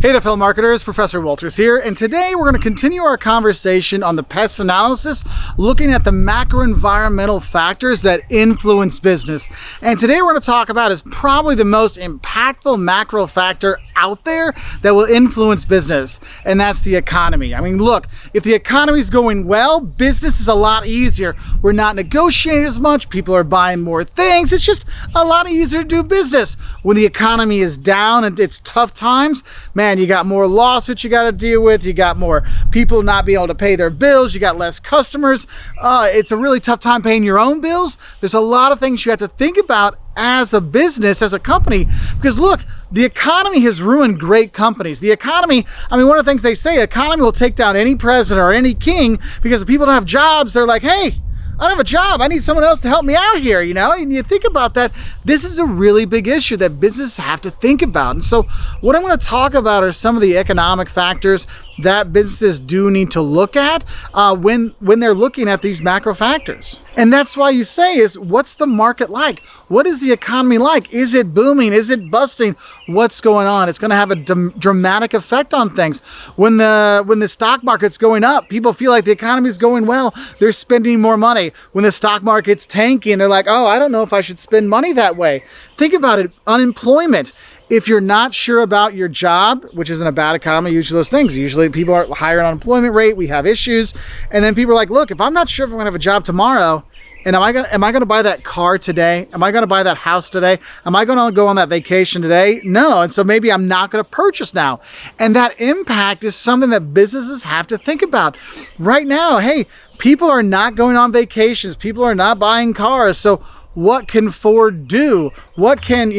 Hey there, fellow marketers. Professor Wolters here, and today we're going to continue our conversation on the PEST analysis, looking at the macro-environmental factors that influence business. And today we're going to talk about is probably the most impactful macro factor out there that will influence business, and that's the economy. I mean, look, if the economy is going well, business is a lot easier. We're not negotiating as much. People are buying more things. It's just a lot easier to do business. When the economy is down and it's tough times, man, you got more lawsuits you got to deal with. You got more people not being able to pay their bills. You got less customers. It's a really tough time paying your own bills. There's a lot of things you have to think about as a business, as a company, because look, the economy has ruined great companies. The economy, I mean, one of the things they say, economy will take down any president or any king, because if people don't have jobs, they're like, hey, I don't have a job. I need someone else to help me out here, you know? And you think about that, this is a really big issue that businesses have to think about. And so what I'm going to talk about are some of the economic factors that businesses do need to look at when they're looking at these macro factors. And that's why you say is, what's the market like? What is the economy like? Is it booming? Is it busting? What's going on? It's going to have a dramatic effect on things. When the stock market's going up, people feel like the economy is going well. They're spending more money. When the stock market's tanking, they're like, oh, I don't know if I should spend money that way. Think about it. Unemployment. If you're not sure about your job, which isn't a bad economy, usually those things. Usually people are higher on unemployment rate. We have issues. And then people are like, look, if I'm not sure if I'm going to have a job tomorrow, and am I going to buy that car today? Am I going to buy that house today? Am I going to go on that vacation today? No. And so maybe I'm not going to purchase now. And that impact is something that businesses have to think about. Right now, hey, people are not going on vacations. People are not buying cars. So what can Ford do? What can,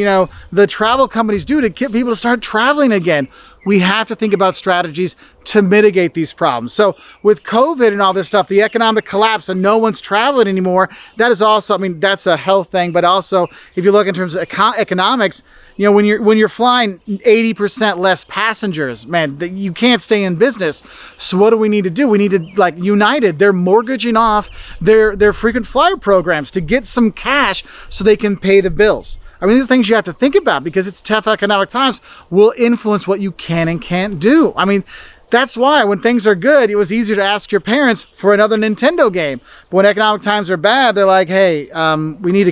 the travel companies do to get people to start traveling again? We have to think about strategies to mitigate these problems. So with COVID and all this stuff, the economic collapse and no one's traveling anymore, that is also, I mean, that's a health thing, but also if you look in terms of economics, when you're flying 80% less passengers, man, you can't stay in business. So what do we need to do? We need to, like United, they're mortgaging off their frequent flyer programs to get some cash so they can pay the bills. I mean, these are things you have to think about because it's tough economic times will influence what you can and can't do. I mean, that's why when things are good, it was easier to ask your parents for another Nintendo game. But when economic times are bad, they're like, hey, we need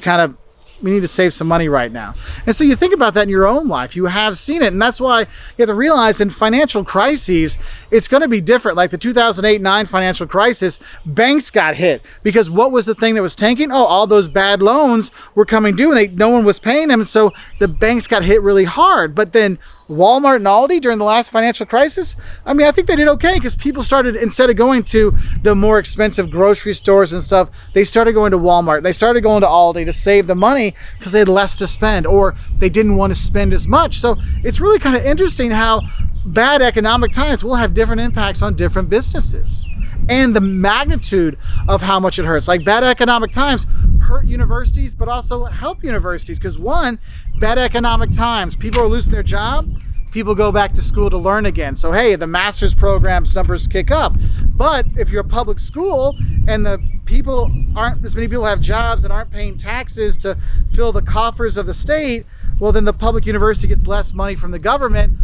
to save some money right now. And so you think about that in your own life. You have seen it. And that's why you have to realize in financial crises, it's going to be different. Like the 2008-9 financial crisis, banks got hit because what was the thing that was tanking? Oh, all those bad loans were coming due and no one was paying them. And so the banks got hit really hard. But then Walmart and Aldi during the last financial crisis, I mean, I think they did okay because people started, instead of going to the more expensive grocery stores and stuff, they started going to Walmart. They started going to Aldi to save the money because they had less to spend or they didn't want to spend as much. So it's really kind of interesting how bad economic times will have different impacts on different businesses and the magnitude of how much it hurts. Like bad economic times hurt universities, but also help universities because one, bad economic times, people are losing their job, people go back to school to learn again. So hey, the master's programs numbers kick up. But if you're a public school and the people aren't, as many people have jobs and aren't paying taxes to fill the coffers of the state, well, then the public university gets less money from the government.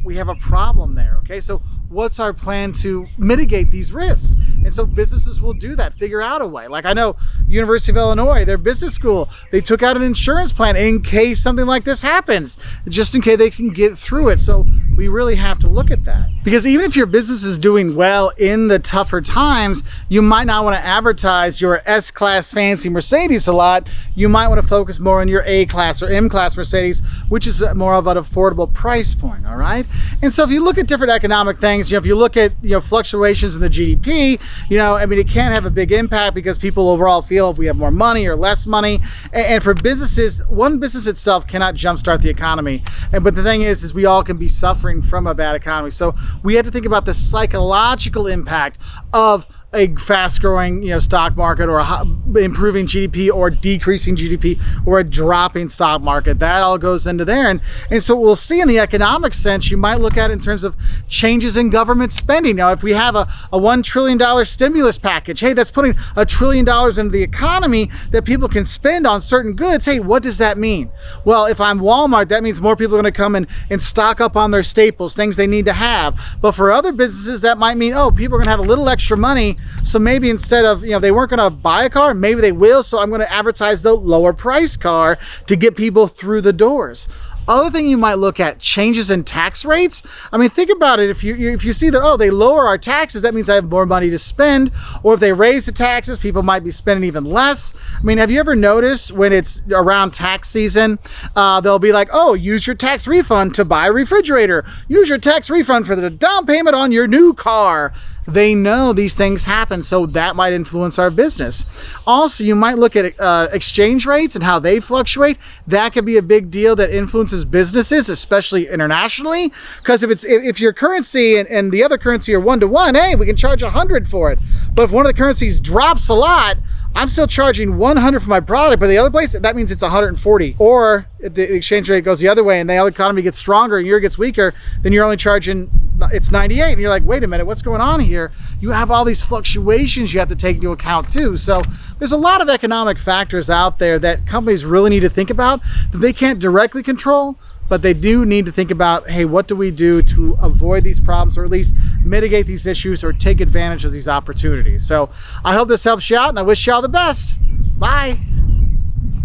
We have a problem there. Okay, so what's our plan to mitigate these risks? And so businesses will do that, figure out a way. Like I know University of Illinois, their business school, they took out an insurance plan in case something like this happens, just in case they can get through it. So we really have to look at that. Because even if your business is doing well in the tougher times, you might not want to advertise your S-Class fancy Mercedes a lot. You might want to focus more on your A-Class or M-Class Mercedes, which is more of an affordable price point, all right? And so if you look at different economic things, if you look at fluctuations in the GDP, I mean, it can have a big impact because people overall feel if we have more money or less money. And for businesses, one business itself cannot jumpstart the economy. But the thing is we all can be suffering from a bad economy. So we have to think about the psychological impact of a fast-growing, stock market, or improving GDP or decreasing GDP, or a dropping stock market. That all goes into there. And so we'll see in the economic sense, you might look at it in terms of changes in government spending. Now, if we have a $1 trillion stimulus package, hey, that's putting $1 trillion into the economy that people can spend on certain goods. Hey, what does that mean? Well, if I'm Walmart, that means more people are going to come and stock up on their staples, things they need to have. But for other businesses, that might mean, oh, people are going to have a little extra money. So maybe instead of, they weren't going to buy a car, maybe they will. So I'm going to advertise the lower price car to get people through the doors. Other thing you might look at, changes in tax rates. I mean, think about it. If you see that, oh, they lower our taxes, that means I have more money to spend. Or if they raise the taxes, people might be spending even less. I mean, have you ever noticed when it's around tax season, they'll be like, oh, use your tax refund to buy a refrigerator. Use your tax refund for the down payment on your new car. They know these things happen, so that might influence our business. Also, you might look at exchange rates and how they fluctuate. That could be a big deal that influences businesses, especially internationally. Because if your currency and the other currency are 1-to-1, hey, we can charge 100 for it. But if one of the currencies drops a lot, I'm still charging 100 for my product, but the other place, that means it's 140. Or if the exchange rate goes the other way and the economy gets stronger and your gets weaker, then you're only charging, it's 98. And you're like, wait a minute, what's going on here? You have all these fluctuations you have to take into account too. So there's a lot of economic factors out there that companies really need to think about that they can't directly control, but they do need to think about, hey, what do we do to avoid these problems, or at least mitigate these issues, or take advantage of these opportunities? So I hope this helps you out, and I wish you all the best. Bye.